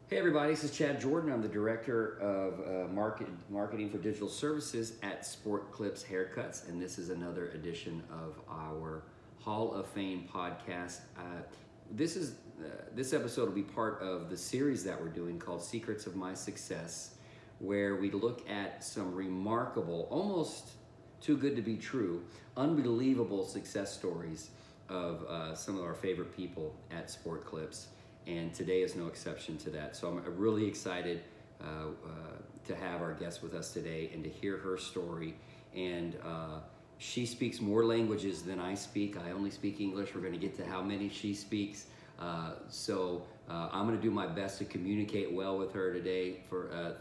Hey everybody, this is Chad Jordan. I'm the Director of Marketing for Digital Services at Sport Clips Haircuts, and this is another edition of our Hall of Fame podcast. This episode will be part of the series that we're doing called Secrets of My Success, where we look at some remarkable, almost too good to be true, unbelievable success stories of some of our favorite people at Sport Clips. And today is no exception to that. So I'm really excited to have our guest with us today and to hear her story. And she speaks more languages than I speak. I only speak English. We're going to get to how many she speaks. So I'm going to do my best to communicate well with her today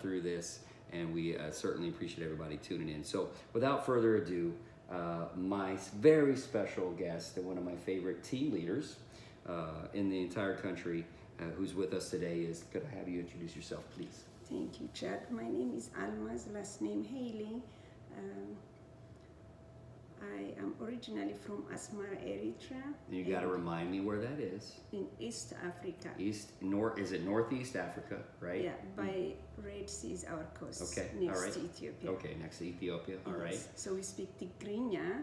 through this. And we certainly appreciate everybody tuning in. So without further ado, my very special guest and one of my favorite team leaders in the entire country who's with us today is, could I have you introduce yourself, please? Thank you, Chad. My name is Almaz, last name Haile. I am originally from Asmara, Eritrea. You got to remind me where that is. In East Africa. Is it Northeast Africa, right? Yeah, by Red Sea is our coast. Okay, next all right. to Ethiopia. Okay, next to Ethiopia, all right. So we speak Tigrinya.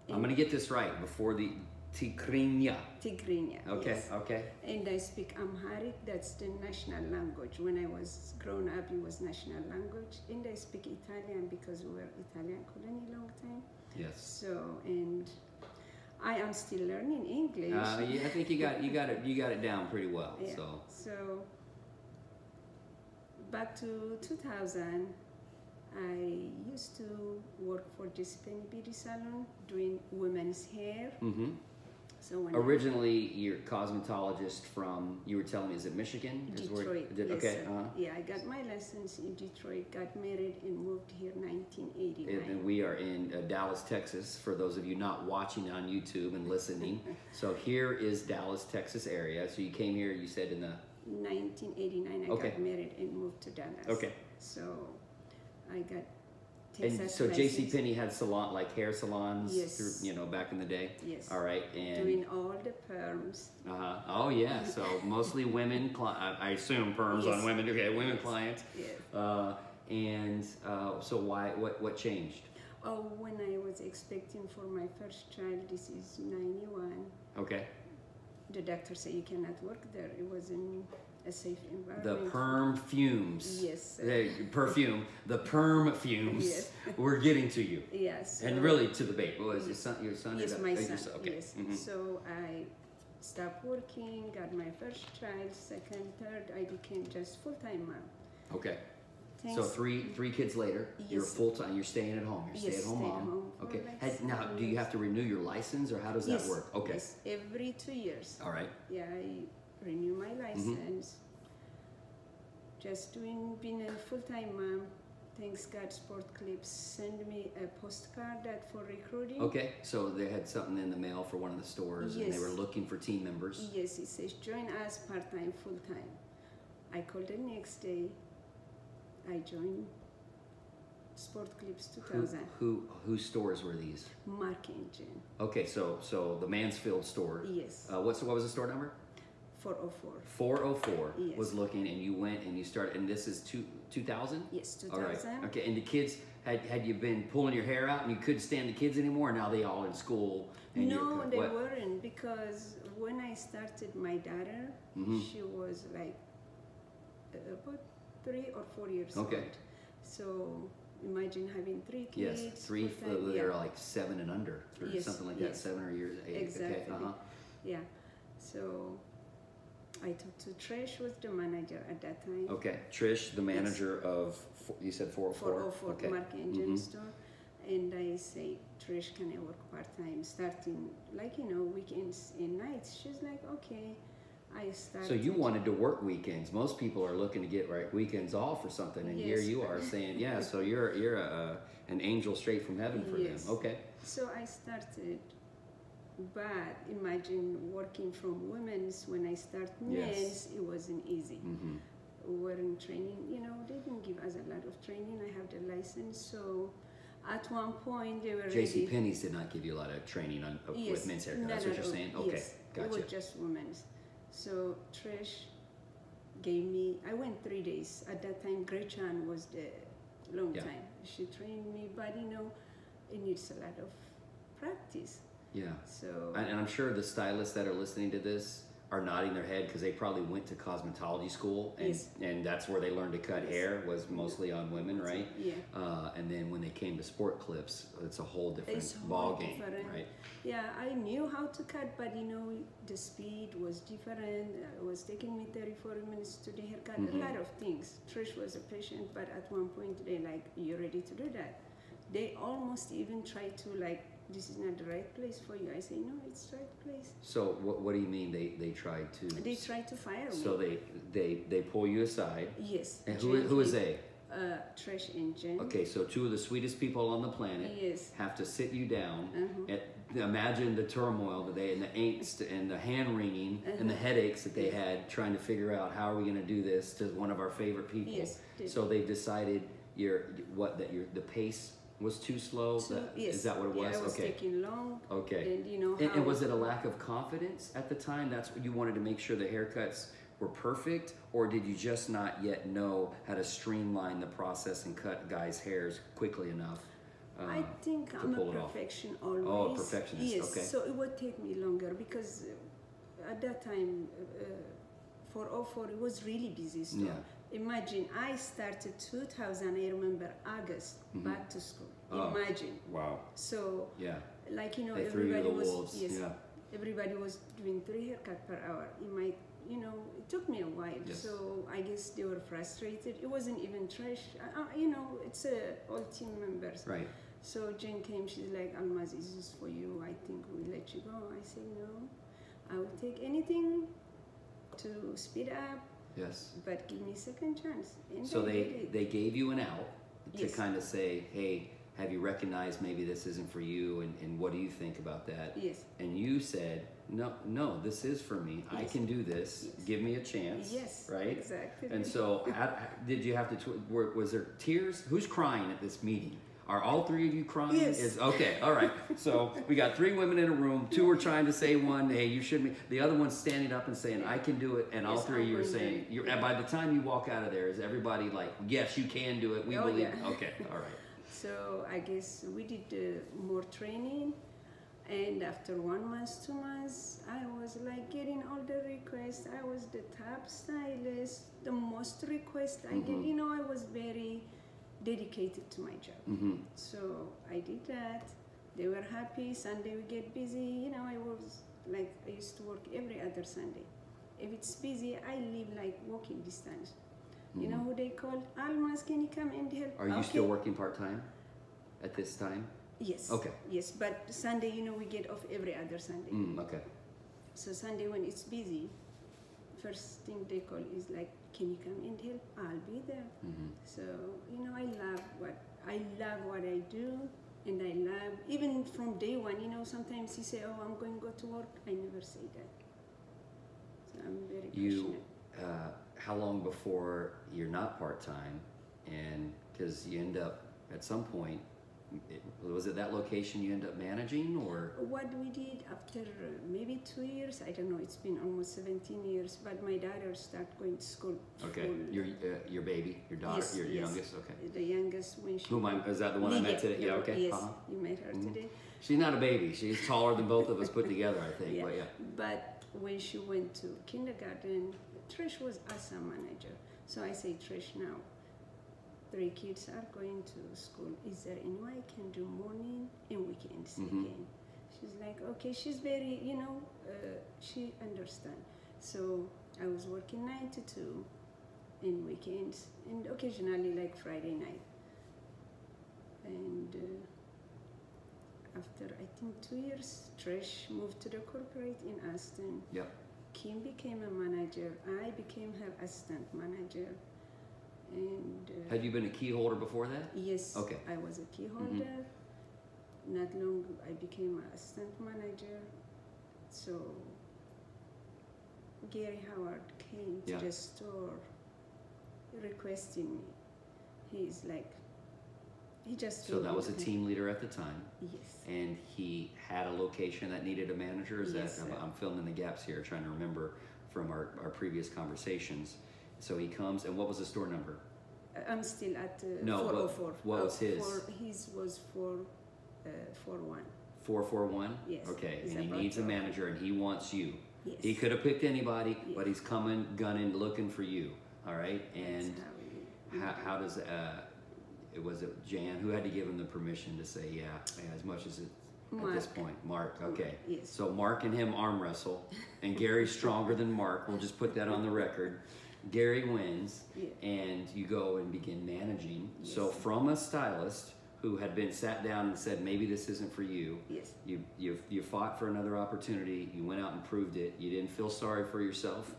I'm going to get this right before the Tigrinya. Tigrinya, Okay, yes. okay. And I speak Amharic, that's the national language. When I was grown up, it was national language. And I speak Italian because we were Italian colony long time. Yes. So, and I am still learning English. Yeah, I think you got it down pretty well. Yeah. So back to 2000, I used to work for this beauty salon doing women's hair. Mm-hmm. So when originally, you're a cosmetologist from, you were telling me, is it Michigan? Detroit. Yes, okay. Yeah, I got my license in Detroit, got married, and moved here 1989. And we are in Dallas, Texas, for those of you not watching on YouTube and listening. So here is Dallas, Texas area. So you came here, you said in the... 1989, I got married and moved to Dallas. Okay. So I got Texas and so license. JCPenney had like hair salons, yes. through, back in the day? Yes. All right. And doing all the perms. Oh, yeah. So mostly women, I assume perms yes. on women. Okay, women yes. clients. Yes. So what changed? Oh, when I was expecting for my first child, this is 91. Okay. The doctor said you cannot work there. It wasn't a safe environment. The perm fumes. Yes. Perfume. The perm fumes. Yes. We're getting to you. Yes. And really to the baby. What was your son? Yes, my son. Okay. Yes. Mm-hmm. So I stopped working, got my first child, second, third. I became just full-time mom. Okay. Thanks. So three kids later, yes. you're full-time. You're staying at home. You're stay-at-home mom. Okay. Now, do you have to renew your license, or how does that work? Okay. Yes. Every 2 years. All right. Yeah, I renew my license. Just being a full-time mom. Thanks God, Sport Clips send me a postcard for recruiting. Okay, so they had something in the mail for one of the stores, yes. and they were looking for team members. Yes, it says join us part-time, full-time. I called the next day. I joined Sport Clips 2000. Whose stores were these? Mark Engine. Okay, so the Mansfield store. Yes. What was the store number? 404. 404 yes. was looking, and you went and you started, and this is 2000? Yes, 2000. All right. Okay, and the kids, had you been pulling your hair out and you couldn't stand the kids anymore? Now they all in school? And no, they weren't, because when I started, my daughter, she was like about 3 or 4 years old. So imagine having 3 kids. Yes, 3, they're like 7 and under, or yes, something like yes. that, 7 or years. Exactly. Okay. Yeah. So I talked to Trish, was the manager at that time. Okay, Trish, the manager of, you said 404? 404, okay. Mark Engine store. And I say, Trish, can I work part-time, starting like, weekends and nights? She's like, okay. I started. So you wanted to work weekends. Most people are looking to get weekends off or something, and here you are saying, yeah, so you're an angel straight from heaven for them. Okay. So I started, but imagine working from women's. When I started men's, it wasn't easy. We weren't training, they didn't give us a lot of training. I have the license, so at one point they were JCPenney's did not give you a lot of training with men's haircut. That's what you're saying? Okay, yes. gotcha. It was just women's. So Trish gave me, I went 3 days. At that time, Gretchen was the long Yeah. time. She trained me, but you know, it needs a lot of practice. Yeah. So And I'm sure the stylists that are listening to this are nodding their head because they probably went to cosmetology school, and Yes. and that's where they learned to cut Yes. hair, was mostly on women, right? yeah. And then when they came to sport clips, it's a whole different It's ball whole game, different. right? Yeah, I knew how to cut, but you know, the speed was different. It was taking me 30-40 minutes to the haircut. Mhm. A lot of things. Trish was a patient, but at one point they like, "You're ready to do that." They almost even tried to like, "This is not the right place for you." I say, "No, it's the right place." So what do you mean they tried to? They tried to fire me. So they pull you aside. Yes. And who is they? Trish and Jen. Okay, so two of the sweetest people on the planet Yes. have to sit you down. Uh-huh. Imagine the turmoil that they, and the angst and the hand wringing and the headaches that they had trying to figure out how are we going to do this to one of our favorite people. Yes. So they've decided the pace was too slow. Yes. Is that what it was? Yeah, I was Okay. taking long. Okay. And you know And was it a lack of confidence at the time? That's what you wanted to make sure the haircuts were perfect, or did you just not yet know how to streamline the process and cut guys' hairs quickly enough? I think I'm a perfection always. Oh, a perfectionist. Yes. Okay. So it would take me longer because at that time, for 04, it was really busy store. Yeah. Imagine I started 2000. I remember August back to school. Oh. Imagine. Wow. So Yeah. like you know, They threw you everybody the was wolves. yes. Yeah. Everybody was doing 3 haircuts per hour. It might, you know, it took me a while. Yes. So I guess they were frustrated. It wasn't even Trish. You know, it's all team members. Right. So Jen came. She's like, "Almaz, is this for you? I think we'll let you go." I say, "No, I will take anything to speed up, Yes. but give me second chance." And So did it. they gave you an out to Yes. kind of say, hey, have you recognized maybe this isn't for you, and what do you think about that? Yes. And you said, no, this is for me. I Yes. can do this. Yes. Give me a chance. Yes. Right? Exactly. And so did you have to, was there tears? Who's crying at this meeting? Are all 3 of you crying? Yes. Okay, all right. So we got 3 women in a room. 2 are trying to say one, hey, you shouldn't be. The other one's standing up and saying, I can do it. And all Yes, 3 of you are I'm saying, and by the time you walk out of there, is everybody like, yes, you can do it. We believe. Yeah. Okay, all right. So I guess we did more training, and after 1 month, 2 months, I was like getting all the requests. I was the top stylist, the most requests I get. You know, I was very dedicated to my job. So I did that. They were happy. Sunday we get busy. You know, I used to work every other Sunday. If it's busy, I live like walking distance. You know who they called? Almaz, can you come and help? Are you still working part-time at this time? Yes. Okay. Yes, but Sunday, you know, we get off every other Sunday. Okay. So Sunday when it's busy, first thing they call is like, can you come and help? I'll be there. So, you know, I love what I do, and I love, even from day one, you know, sometimes you say, oh, I'm going to go to work. I never say that. So I'm very passionate. How long before you're not part-time? And because you end up, at some point, was it that location you end up managing, or? What we did after maybe 2 years, I don't know, it's been almost 17 years, but my daughter started going to school. Okay, your baby, your daughter, Yes, your yes. youngest, okay. The youngest when she... Is that the one I met today? Yeah, okay. Yes, you met her today. She's not a baby. She's taller than both of us put together, I think. Yeah. But yeah. But when she went to kindergarten, Trish was ASA manager. So I say, Trish, now 3 kids are going to school. Is there any way I can do morning and weekends again? She's like, okay. She's very, you know, she understands. So I was working 9 to 2 in weekends and occasionally like Friday night. And after I think 2 years, Trish moved to the corporate in Aston. Yep. Kim became a manager. I became her assistant manager. And had you been a key holder before that? Yes. Okay. I was a key holder. Not long, I became an assistant manager. So Gary Howard came to the store requesting me. He's like, he just. So that was a team leader at the time. Yes. And he had a location that needed a manager. Is Yes, that sir. I'm filling in the gaps here, trying to remember from our previous conversations. So he comes, and what was the store number? I'm still at No, 404. what was his? His was 441. 441? Yes. Okay, He's and he about needs a to manager, and he wants you. Yes. He could have picked anybody, Yes. but he's coming, gunning, looking for you. All right, and That's how does was it Jan who had to give him the permission to say yeah as much as it at this point? Mark. Okay. Yes. So Mark and him arm wrestle, and Gary's stronger than Mark. We'll just put that on the record. Gary wins, and you go and begin managing. Yes. So from a stylist who had been sat down and said maybe this isn't for you. Yes. You fought for another opportunity. You went out and proved it. You didn't feel sorry for yourself.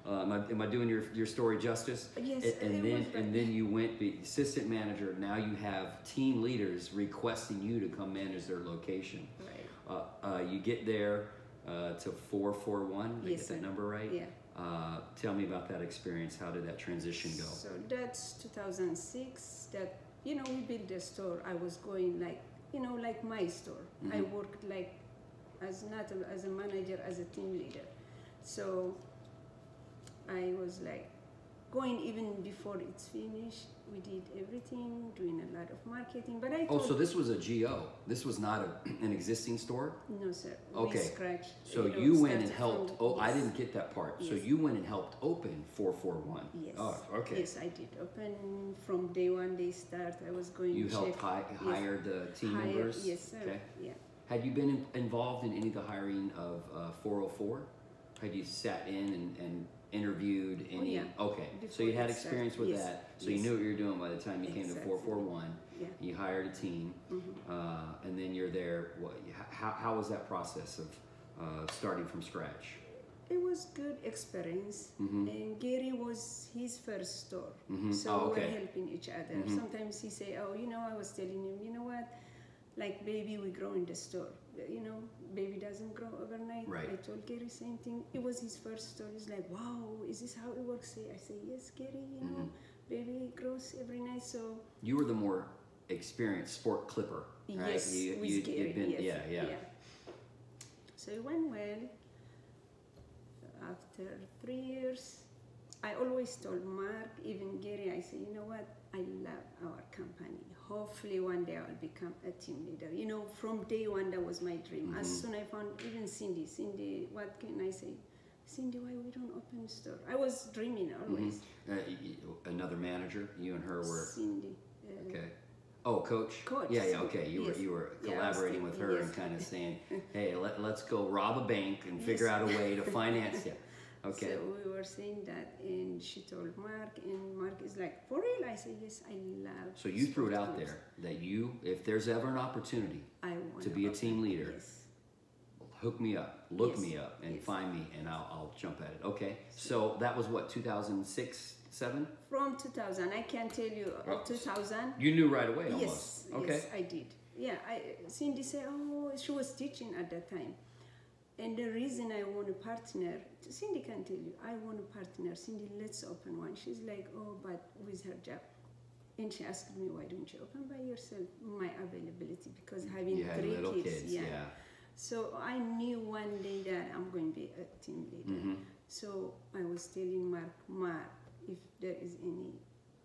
Am I doing your story justice? Yes. And then you went be assistant manager. Now you have team leaders requesting you to come manage their location. Right. You get there to 441. Did I get that number right? Yeah. Tell me about that experience. How did that transition go? So that's 2006. That we built a store. I was going like my store. I worked like not as a manager, as a team leader. So I was like going even before it's finished. We did everything, doing a lot of marketing. But I thought, so this was a GO. This was not an existing store? No, sir. Okay. We scratched. So you went and helped. I didn't get that part. Yes. So you went and helped open 441. Yes. Oh, okay. Yes, I did. Open from day one, they start. I was going You to helped hire the team members? Yes, sir. Okay. Yeah. Had you been involved in any of the hiring of 404? Had you sat in and interviewed any? Yeah. Okay. Before so you had it experience started. with Yes. that. So you knew what you were doing by the time you came to Exactly. 441. Yeah. You hired a team, and then you're there. How was that process of starting from scratch? It was good experience. And Gary was his first store. So okay. we're helping each other. Sometimes he say, I was telling him, you know what? Like baby, we grow in the store. Baby doesn't grow overnight. Right. I told Gary same thing. It was his first store. He's like, wow, is this how it works? I say, yes, Gary, baby grows every night. So you were the more experienced sport clipper, right? yes, with Gary, yes. Yeah. So it went well. After 3 years, I always told Mark, even Gary, I say, you know what? I love our company. Hopefully one day I'll become a team leader. From day one, that was my dream. As soon as I found even Cindy, what can I say? Cindy, why we don't open a store? I was dreaming always. Another manager, you and her were Cindy. okay. Oh, coach. Yeah. Okay. You were collaborating with her and kind of saying, "Hey, let's go rob a bank and figure out a way to finance it." Okay. So we were saying that, and she told Mark, and Mark is like, "For real?" I said, "Yes, I love." So you threw it out sports there that if there's ever an opportunity to be a team leader, hook me up, look me up, and find me, and I'll jump at it. Okay. So that was what, 2006, 7? From 2000, I can tell you, 2000. You knew right away, almost. Yes, okay. Yes, I did. Yeah, Cindy said, she was teaching at that time. And the reason I want a partner, Cindy can tell you, I want a partner. Cindy, let's open one. She's like, but with her job. And she asked me, why don't you open by yourself? My availability, because having three little kids. Yeah. So I knew one day that I'm going to be a team leader. So I was telling Mark, if there is any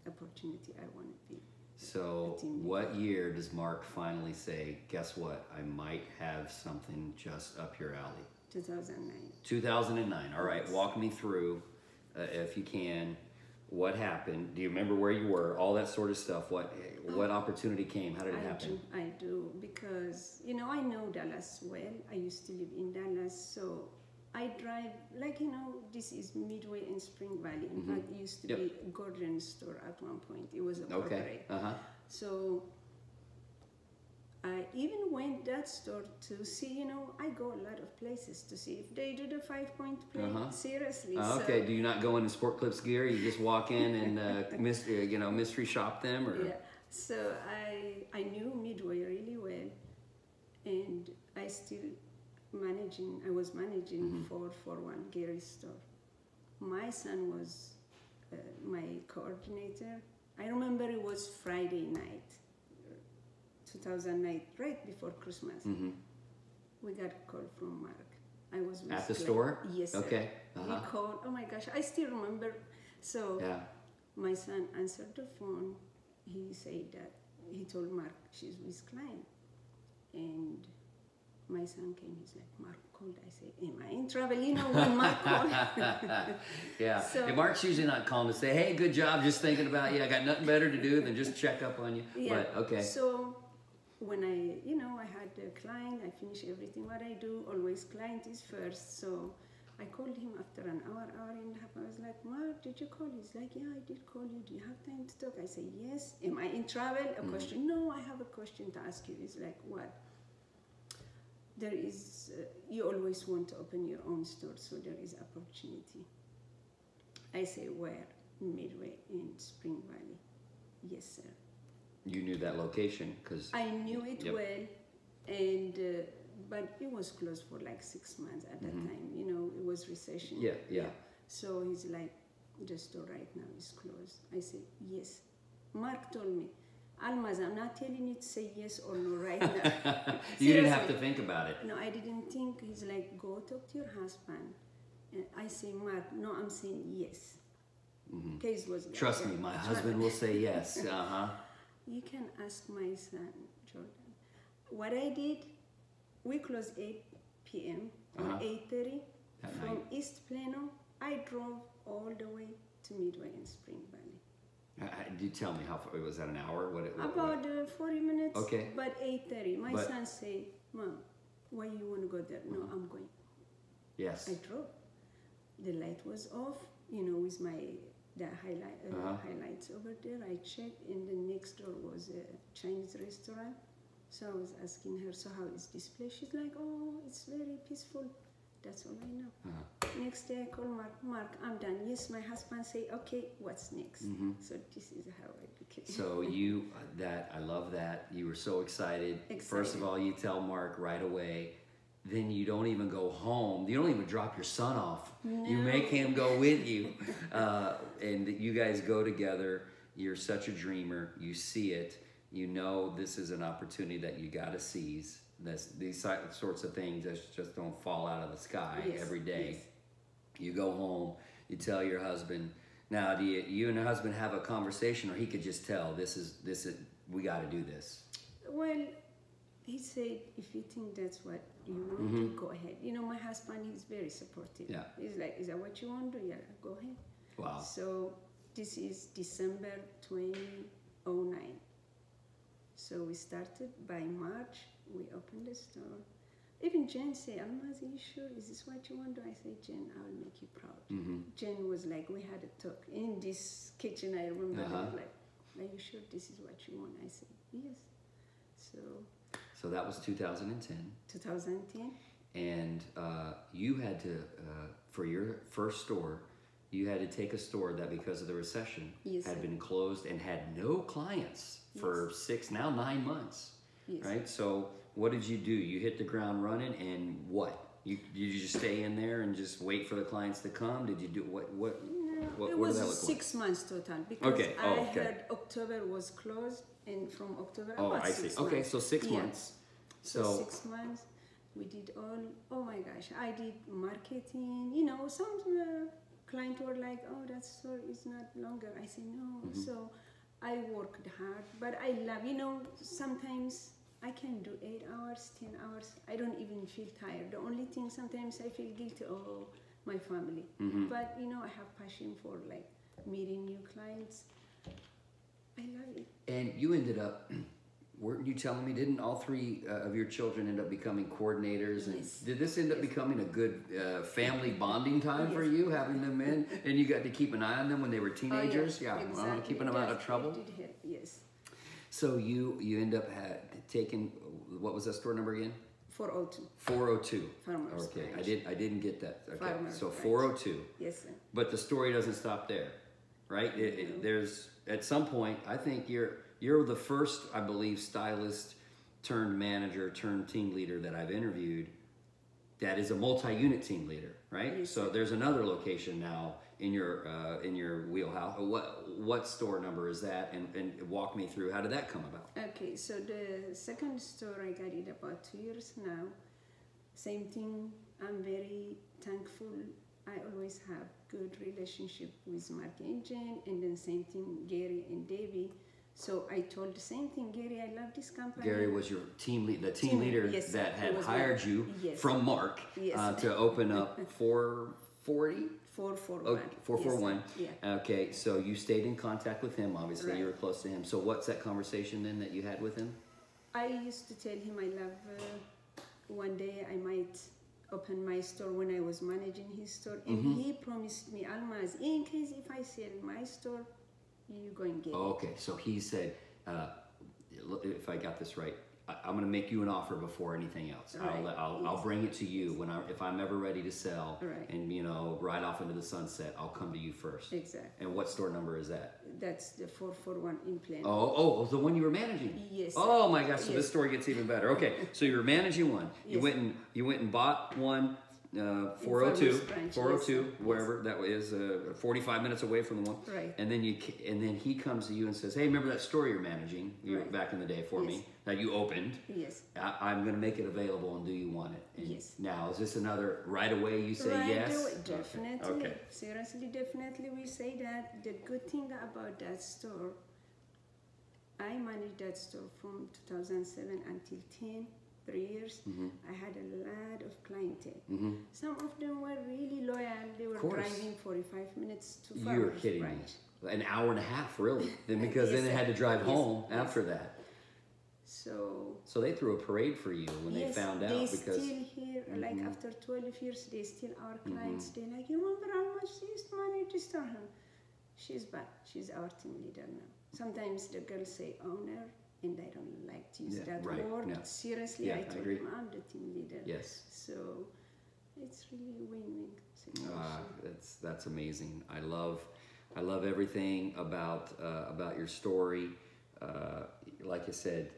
opportunity, I want to be. So what year does Mark finally say, guess what, I might have something just up your alley? 2009. 2009. All right, walk me through, if you can, what happened. Do you remember where you were? All that sort of stuff. What opportunity came? How did it happen? I do, because, I know Dallas well. I used to live in Dallas, so I drive, this is Midway in Spring Valley. In fact, it used to be a Gordon store at one point. It was a corporate. So I even went that store to see, I go a lot of places to see if they do the 5-point play. Seriously. Okay, do you not go into Sport Clips gear? You just walk in and mystery shop them? Or? Yeah. So I knew Midway really well, and I was managing 441 Gary's store. My son was my coordinator. I remember it was Friday night, 2009, right before Christmas. We got a call from Mark. I was with at the store? Yes, sir. Okay. He called, oh my gosh, I still remember. So Yeah. my son answered the phone. He said that he told Mark she's with client, and my son came. He's like, Mark called. I say, am I in trouble? You know, when Mark called. Yeah. So, and Mark's usually not calling to say, hey, good job, just thinking about you. I got nothing better to do than just check up on you. yeah. But okay. So when I had a client, I finish everything what I do. Always client is first. So I called him after an hour and a half. I was like, Mark, did you call? He's like, yeah, I did call you. Do you have time to talk? I say, yes. Am I in trouble? A question? No, I have a question to ask you. He's like, what? There is, you always want to open your own store, so there is opportunity. I say, where? Midway in Spring Valley. Yes, sir. You knew that location because I knew it well, and but it was closed for like 6 months at that time. You know, it was recession. Yeah. So he's like, the store right now is closed. I said, yes. Mark told me, Almaz, I'm not telling you to say yes or no right now. You didn't have to think about it. No, I didn't think. He's like, go talk to your husband. And I say, Mark, no, I'm saying yes. Case was like, Trust me, my husband will say yes. You can ask my son, Jordan. What I did, we closed 8 p.m. or 8:30 from night. East Plano. I drove all the way to Midway in Spring Valley. You tell me how far, was that an hour? About 40 minutes. Okay. But 8:30. My son say, Mom, why you want to go there? No, I'm going. Yes. I drove. The light was off, you know, with the highlights over there. I checked, and the next door was a Chinese restaurant. So I was asking her, so how is this place? She's like, oh, it's very peaceful. That's all I know. Next day I call Mark, I'm done. Yes, my husband say, okay, what's next? So this is how I became. So I love that. You were so excited. First of all, you tell Mark right away. Then you don't even go home. You don't even drop your son off. No. You make him go with you. And you guys go together. You're such a dreamer. You see it. You know this is an opportunity that you got to seize. These sorts of things just don't fall out of the sky every day. Yes. You go home. You tell your husband. Now, do you and your husband have a conversation, or he could just tell this is we got to do this? Well, he said, if you think that's what you want to, go ahead. You know, my husband, he's very supportive. Yeah. He's like, is that what you want to do? Yeah, go ahead. Wow. So this is December 2009. So we started by March. We opened the store. Even Jen said, Almaz, are you sure? Is this what you want to do? I said, Jen, I will make you proud. Jen was like, we had a talk in this kitchen. I remember they were like, are you sure this is what you want? I said, yes. So that was 2010. 2010. And you had to, for your first store, you had to take a store that because of the recession had been closed and had no clients for 9 months, right? So what did you do? You hit the ground running, and what? Did you just stay in there and just wait for the clients to come? Did you do what it was 6 months total, because I heard October was closed, and from October about 6 months. Okay, so 6 months. So 6 months, we did all, oh my gosh, I did marketing, you know, some clients were like, oh, that store is not longer. I say, no, so I worked hard, but I love, you know, sometimes I can do 8 hours, 10 hours, I don't even feel tired. The only thing, sometimes I feel guilty, oh, my family. But, you know, I have passion for like meeting new clients. I love it. And you ended up, weren't you telling me, didn't all 3 of your children end up becoming coordinators? And did this end up becoming a good family bonding time for you, having them in? And you got to keep an eye on them when they were teenagers? Exactly. Keeping them out of trouble? It did help, yes. So you end up taking, what was that store number again? 402. 402. Farmers Okay, Branch. I didn't get that. Okay, Farmers so Branch. 402. Yes, sir. But the story doesn't stop there, right? There's, at some point, I think you're the first, I believe, stylist turned manager turned team leader that I've interviewed that is a multi-unit team leader, right? Yes, so there's another location now in your wheelhouse. What store number is that? And walk me through, how did that come about? Okay, so the second store, I got it about 2 years now. Same thing, I'm very thankful. I always have good relationship with Mark and Jen, and then same thing Gary and Debbie. So I told the same thing, Gary, I love this company. Gary was your the team leader yes, that had hired you yes. from Mark to open up 440? 441. 441. Yes, yeah. Okay, so you stayed in contact with him. Obviously, right. you were close to him. So what's that conversation then that you had with him? I used to tell him I love, one day I might open my store when I was managing his store. And he promised me, Almaz, in case if I sell my store, you go and get it. Okay, so he said, if I got this right, I'm going to make you an offer before anything else. Right. I'll bring it to you if I'm ever ready to sell, right. and ride off into the sunset. I'll come to you first. Exactly. And what store number is that? That's the 441 in Plano. Oh, the one you were managing. Yes. Oh my gosh! So this story gets even better. Okay, so you were managing one. You went and bought one. 402, wherever that is, 45 minutes away from the one. Right. And then he comes to you and says, "Hey, remember that store you're managing back in the day for me that you opened? Yes. I'm going to make it available, and do you want it?" And yes. Now, is this another right away? You say yes? Definitely. Okay. Seriously, definitely, we say that. The good thing about that store, I managed that store from 2007 until 3 years. I had a lot of clientele. Some of them were really loyal. They were driving 45 minutes to Farmers. You're kidding me. An hour and a half, really? Because then they had to drive home after that. So they threw a parade for you when they found out. They because still here, like after 12 years, they still our clients. They're like, you remember how much she used to manage this store? She's back. She's our team leader now. Sometimes the girls say owner, and I don't like to use that word. No. Seriously, I told them I'm the team leader. Yes. So it's really a win-win situation. That's amazing. I love everything about your story. Like I said,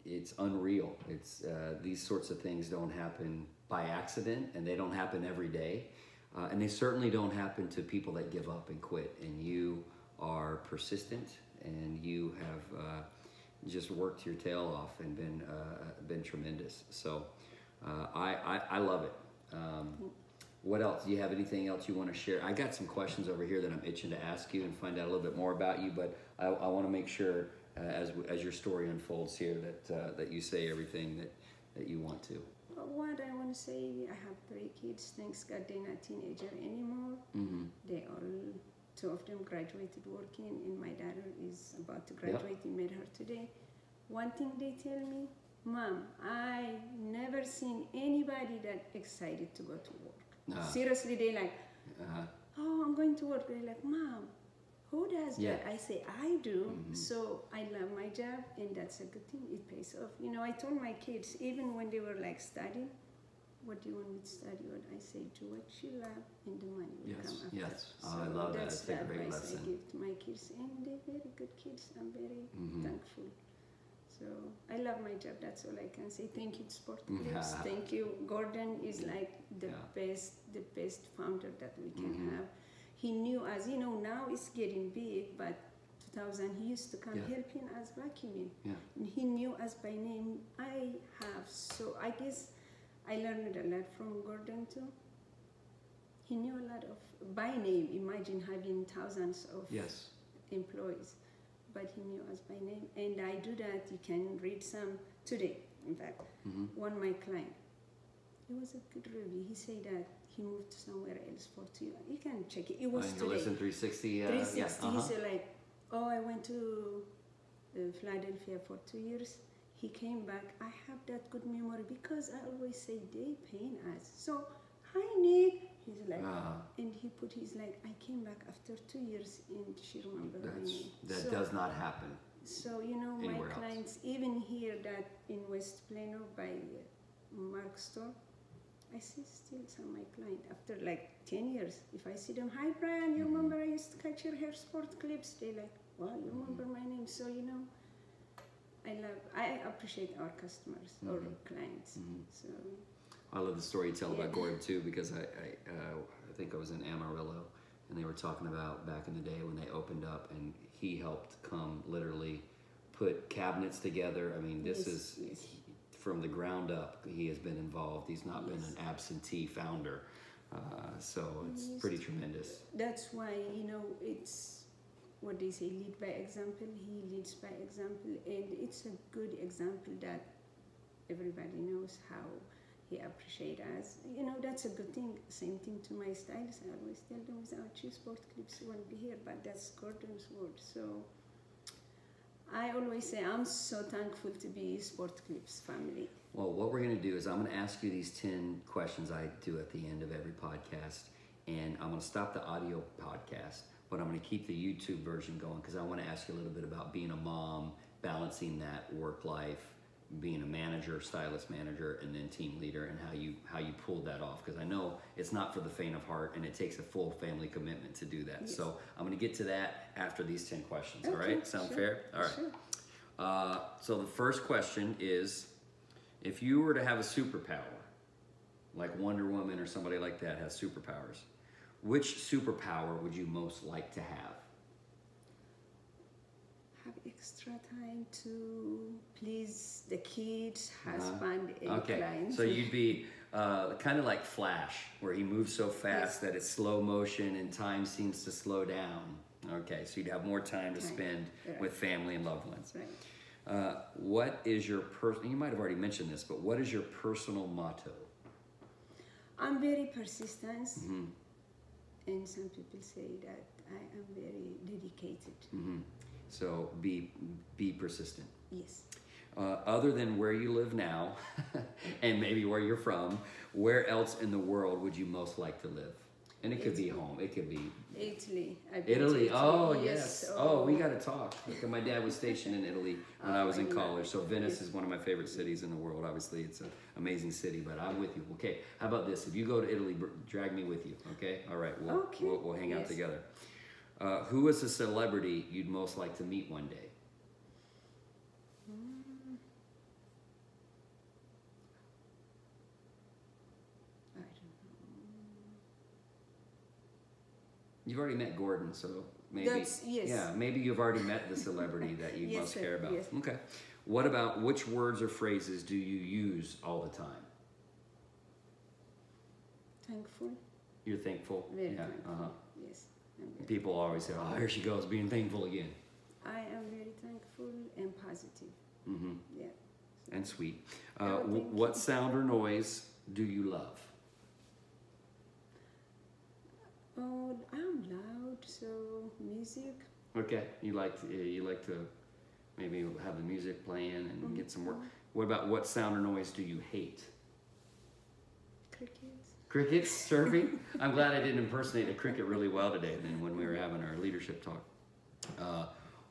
it's unreal. It's these sorts of things don't happen by accident, and they don't happen every day, and they certainly don't happen to people that give up and quit. And you are persistent, and you have just worked your tail off and been tremendous. So I love it. What else? Do you have anything else you want to share? I got some questions over here that I'm itching to ask you and find out a little bit more about you, but I want to make sure as your story unfolds here that you say everything that you want to. What I want to say, I have 3 kids. Thanks God they're not teenager anymore. They all, 2 of them graduated working, and my daughter is about to graduate. He met her today. One thing they tell me, Mom, I never seen anybody that excited to go to work. Seriously, they like, oh, I'm going to work. They're like, Mom, who does that? I say, I do. So I love my job, and that's a good thing. It pays off. I told my kids, even when they were like studying, what do you want me to study? I say, do what you love, and the money will come after. Yes, so I love that. That's the great advice lesson. I give to my kids, and they're very good kids. I'm very thankful. So I love my job. That's all I can say. Thank you, Sport Clips. Thank you. Gordon is like the best founder that we can have. He knew us. Now it's getting big, but 2000 he used to come helping us vacuuming. And he knew us by name. I guess I learned a lot from Gordon too. He knew a lot of by name. Imagine having thousands of employees. But he knew us by name, and I do that. You can read some today. In fact, one of my client, it was a good review. He said that he moved somewhere else for 2 years. You can check it. It was today. Listen 360. 360. He said like, oh, I went to Philadelphia for 2 years. He came back. I have that good memory because I always say they paying us. So, hi Nick. He's like, and he put his like, I came back after 2 years, and she remembered my name. That does not happen. So, my clients, even here that in West Plano by Mark's store, I see still some of my clients after like 10 years. If I see them, hi Brian, you remember I used to catch your hair Sport Clips? They like, well, you remember my name. So, I appreciate our customers, our clients. So. I love the story you tell about Gordon too, because I think I was in Amarillo, and they were talking about back in the day when they opened up, and he helped come literally put cabinets together. I mean, this is from the ground up. He has been involved. He's not been an absentee founder. So it's pretty tremendous. That's why, you know, it's what they say, lead by example. He leads by example, and it's a good example that everybody knows how he appreciates us. You know, that's a good thing. Same thing to my stylist. I always tell them, without you, sport clips won't be here, but that's Gordon's word. So I always say I'm so thankful to be Sport Clips family. Well, what we're going to do is I'm going to ask you these 10 questions I do at the end of every podcast, and I'm going to stop the audio podcast, but I'm going to keep the YouTube version going because I want to ask you a little bit about being a mom, balancing that work life, being a manager, stylist manager, and then team leader, and how you pulled that off, because I know it's not for the faint of heart, and it takes a full family commitment to do that. Yes. So I'm going to get to that after these 10 questions. Okay, all right? Sound fair? All right. Sure. So the first question is, if you were to have a superpower, like Wonder Woman or somebody like that has superpowers, which superpower would you most like to have? Have extra time to please the kids, husband, and clients. So you'd be kind of like Flash, where he moves so fast that it's slow motion and time seems to slow down. Okay, so you'd have more time to spend with family and loved ones. Right. What is your you might have already mentioned this, but what is your personal motto? I'm very persistent, and some people say that I am very dedicated. So be persistent. Yes. Other than where you live now, and maybe where you're from, where else in the world would you most like to live? And it could be home. It could be Italy. Italy. Oh, yes. Oh, we got to talk. Because my dad was stationed in Italy when I was in college. So Venice is one of my favorite cities in the world. Obviously, it's an amazing city. But I'm with you. Okay. How about this? If you go to Italy, drag me with you. Okay. All right. We'll hang out together. Who is a celebrity you'd most like to meet one day? You've already met Gordon, so maybe maybe you've already met the celebrity that you most care about. Yes. Okay. What about which words or phrases do you use all the time? Thankful. You're thankful? Very thankful. Yes. People always say, "Oh, here she goes, being thankful again." I am very thankful and positive. Yeah. And sweet. What sound or noise do you love? Oh, I'm loud, so music. Okay, you like to maybe have the music playing and get some work. What about what sound or noise do you hate? Crickets. Crickets, chirping. I'm glad I didn't impersonate a cricket really well today. Then when we were having our leadership talk.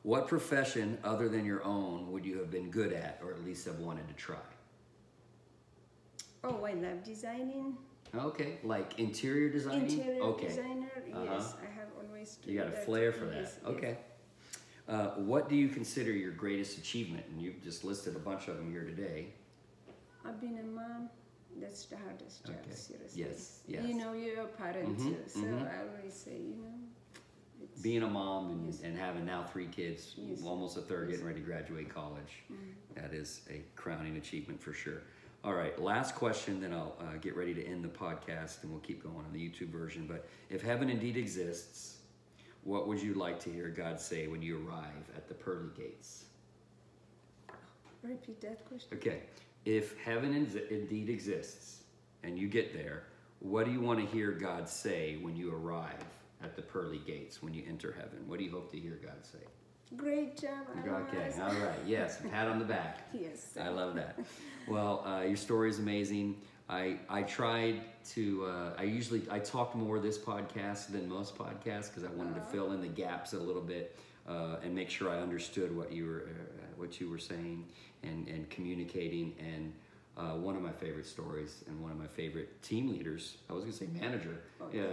What profession other than your own would you have been good at, or at least have wanted to try? Oh, I love designing. Okay, like interior designing? Interior designer, yes. I have always You got a flair for that. Yes, okay. Yes. What do you consider your greatest achievement? And you've just listed a bunch of them here today. I've been a mom. That's the hardest job, seriously. Yes, yes. You know, you're a parent too. So I always say, you know, being a mom and having now 3 kids, almost a third getting ready to graduate college, that is a crowning achievement for sure. All right, last question, then I'll get ready to end the podcast and we'll keep going on the YouTube version. But if heaven indeed exists, what would you like to hear God say when you arrive at the pearly gates? Repeat that question. Okay, if heaven indeed exists and you get there, what do you want to hear God say when you arrive at the pearly gates, when you enter heaven? What do you hope to hear God say? Great job, Almaz. Okay, all right, yes, pat on the back. Yes. I love that. Well, your story is amazing. I tried to, I talked more this podcast than most podcasts because I wanted to fill in the gaps a little bit and make sure I understood what you were saying and communicating. And one of my favorite stories and one of my favorite team leaders, I was going to say manager. Okay.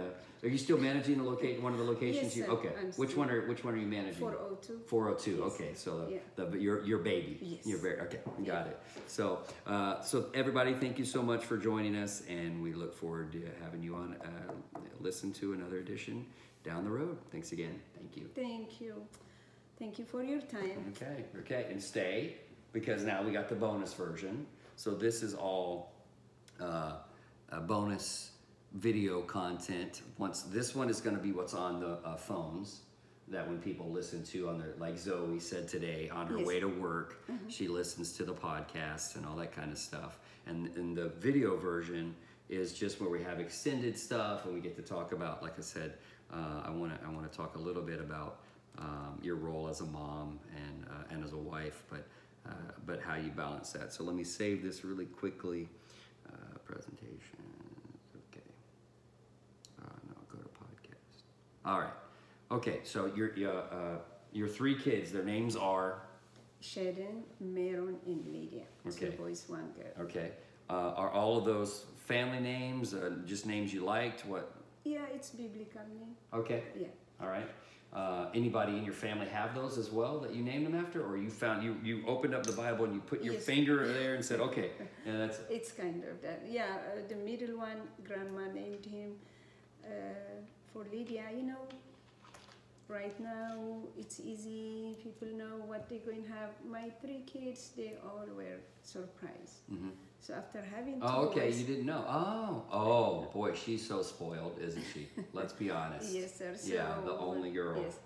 Are you still managing one of the locations? Yes, okay. Which one are you managing? 402. 402. Yes. Okay. So your baby. Yes. You're very okay. Got it. So so everybody, thank you so much for joining us, and we look forward to having you on. Listen to another edition down the road. Thanks again. Thank you. Thank you. Thank you for your time. Okay, and stay, because now we got the bonus version. So this is all a bonus video content. Once this one is going to be what's on the phones that when people listen to on their, like Zoe said today, on her way to work, she listens to the podcast and all that kind of stuff. And the video version is just where we have extended stuff and we get to talk about, like I said, I want to talk a little bit about your role as a mom and as a wife, but how you balance that. So let me save this really quickly. Presentation. Okay. No, go to podcast. All right. Okay. So your three kids. Their names are Sharon, Meron, and Lydia. Okay. 2 boys, 1 girl. Okay. Are all of those family names? Just names you liked? What? Yeah, it's biblical name. Okay. Yeah. All right. Anybody in your family have those as well that you named them after, or you found you opened up the Bible and you put your finger there and said, okay, yeah, that's it. It's kind of that. Yeah, the middle one, grandma named him for Lydia. You know, right now it's easy. People know what they're going to have. My 3 kids, they all were surprised. Mm-hmm. So after having 2 okay, boys, you didn't know. Oh, boy, she's so spoiled, isn't she? Let's be honest. Yes, sir. So, yeah, the only girl. Yes.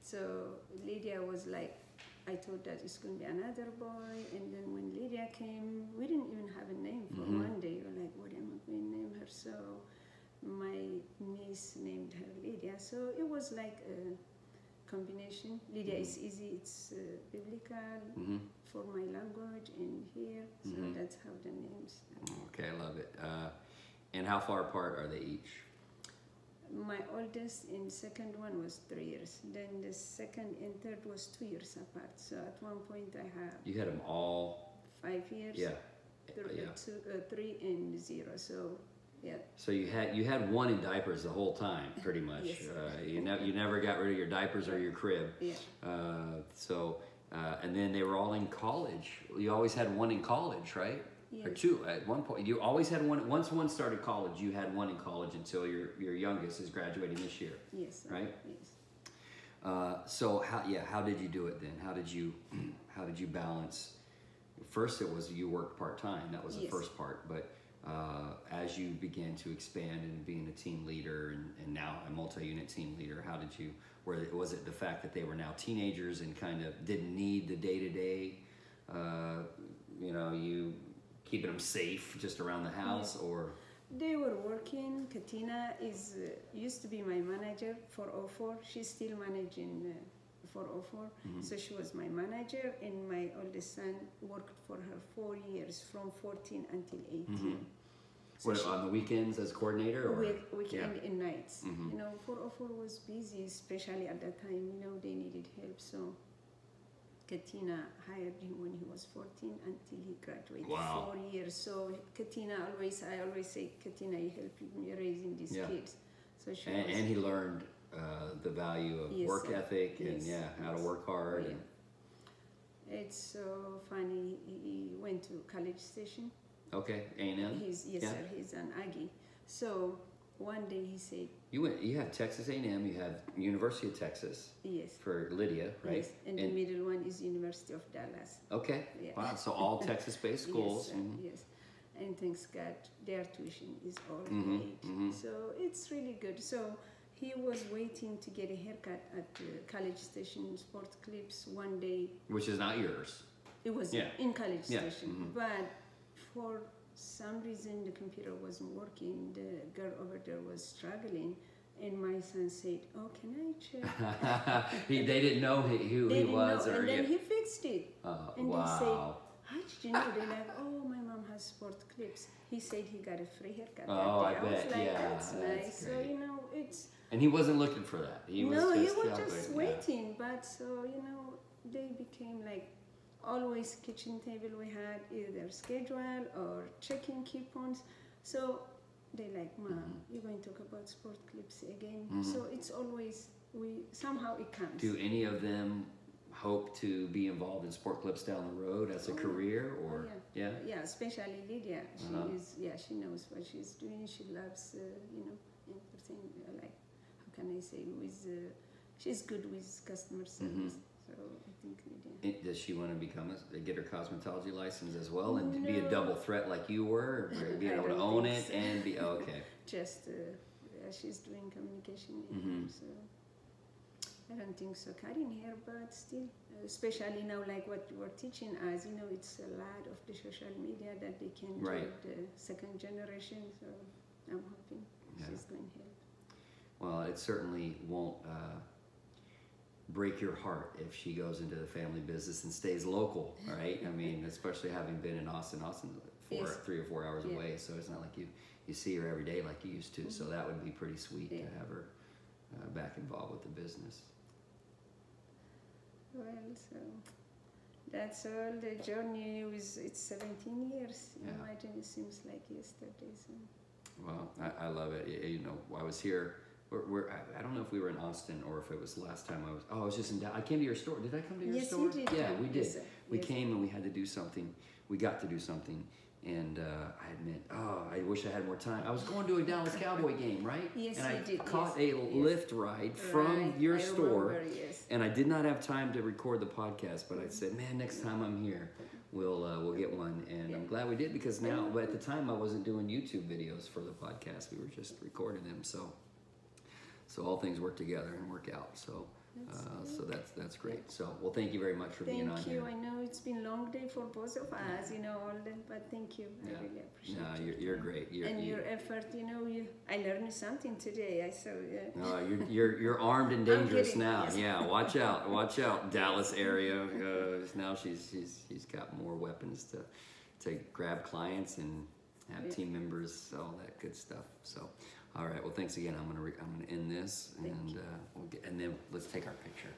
So Lydia was like, I thought that it's going to be another boy. And then when Lydia came, we didn't even have a name for one day. We were like, what am I going to name her? So my niece named her Lydia. So it was like a combination. Lydia is easy. It's biblical for my language in here. So that's how the names are. Okay, I love it. And how far apart are they each? My oldest and second one was 3 years. Then the second and third was 2 years apart. So at one point I have You had them all. 5 years. Yeah. 3 and 0. So yeah. So you had one in diapers the whole time, pretty much. Yes. You never got rid of your diapers or your crib. Yeah. And then they were all in college. You always had one in college, right? Yes. Or 2 at one point. You always had one. Once one started college, you had one in college until your youngest is graduating this year. Yes. Right. Yes. So how did you do it then? How did you balance? First, it was you worked part-time. That was the first part. But as you began to expand and being a team leader and now a multi-unit team leader, how did you? Was it the fact that they were now teenagers and kind of didn't need the day-to-day? You keeping them safe just around the house, or? They were working. Katina used to be my manager for 04. She's still managing for 04. So she was my manager, and my oldest son worked for her 4 years, from 14 until 18. So What, on the weekends as coordinator? Or? Weekend and nights. 404 was busy, especially at that time. They needed help. So Katina hired him when he was 14 until he graduated. Wow. 4 years. So Katina I always say, Katina, you helped me raising these kids. So she and he learned the value of work ethic and how to work hard. Yeah. It's so funny. He went to College Station. Okay, A&M. Sir. He's an Aggie. So one day he said, You have Texas A&M. You have University of Texas. Yes. For Lydia, right? Yes. And the middle one is University of Dallas. Okay. Yeah. Wow. So all Texas-based schools. Yes, yes. And thanks God, their tuition is all paid. So it's really good. So he was waiting to get a haircut at College Station Sport Clips one day. Which is not yours. It was in College Station. But for some reason, the computer wasn't working. The girl over there was struggling. And my son said, "Oh, can I check?" They didn't know who he was. And then he fixed it. And wow. they said, "How did you know?" They're like, "Oh, my mom has Sport Clips." He said he got a free haircut that day. I bet. Was like, that's nice. Great. So, it's... And he wasn't looking for that. He was just waiting. But so, they became like always kitchen table. We had either schedule or checking coupons. So they like, "Mom, you're going to talk about Sport Clips again." So it's always, somehow it comes. Do any of them hope to be involved in Sport Clips down the road as a career, or yeah, especially Lydia. She knows what she's doing. She loves everything. Like, how can I say, she's good with customer service. So I think Lydia. Does she want to get her cosmetology license as well and be a double threat like you were, or be able to own it so. and be okay? Just she's doing communication, so I don't think so. Cutting hair, but still, especially now, like what you were teaching us, it's a lot of the social media that they can do the second generation. So I'm hoping she's going to help. Well, it certainly won't break your heart if she goes into the family business and stays local, right? I mean, especially having been in Austin. Austin's 3 or 4 hours away, so it's not like you see her every day like you used to. So that would be pretty sweet to have her back involved with the business. Well, so that's all. The journey it's 17 years. Imagine it seems like yesterday. So. Well, I love it. I was here. I don't know if we were in Austin or if it was the last time I was. Oh, I was just in Dallas. I came to your store. Did I come to your store? Yes, you did. Yeah, we did. Yes, we came and we had to do something. We got to do something. And I admit, I wish I had more time. I was going to a Dallas Cowboy game, right? Yes, and I did. caught a Lyft ride from your store. Remember, and I did not have time to record the podcast, but I said, man, next time I'm here, we'll get one. And I'm glad we did, because now, but at the time I wasn't doing YouTube videos for the podcast. We were just recording them. So all things work together and work out. So that's great. So, well, thank you very much for being on here. Thank you. I know it's been a long day for both of us, but thank you. I really appreciate it. No, you're great. Your effort, I learned something today. No, you're armed and dangerous now. Yes. Yeah, watch out, Dallas area. Now she's got more weapons to grab clients and have team members, all that good stuff. So. All right. Well, thanks again. I'm gonna end this, and then let's take our picture.